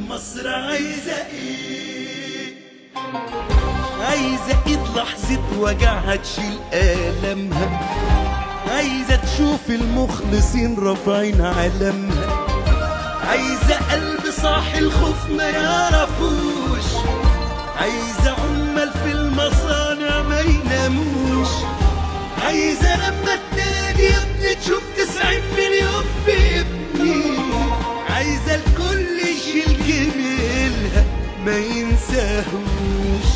مصر عايزة ايه؟ عايزة ايد لحظة وجعها تشيل آلامها، عايزة تشوف المخلصين رافعين علمها، عايزة قلب صاحي الخوف ما يعرفوش، عايزة عمال في المصانع ما يناموش، عايزة لما تنادي يا ابني تشوف 90 مليون في ابني، عايزة الكل يشيل جميلها ما ينساهوش.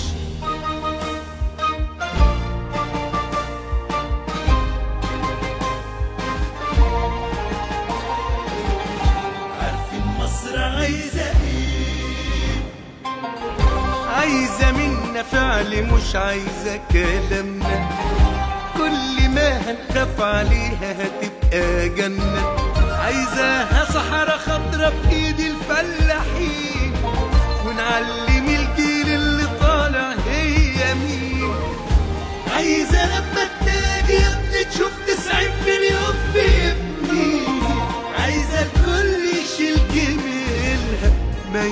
عارفين مصر عايزة ايه؟ عايزة منا فعل مش عايزة كلامنا، كل ما هنخاف عليها هتبقى جنة، عايزاها صحراء خضرا بإيد الفلاحين، ونعلم الجيل اللي طالع هي مين، عايزة لما تنادي يا ابني تشوف 90 مليون في ابني، عايزة الكل يشيل جميلها ما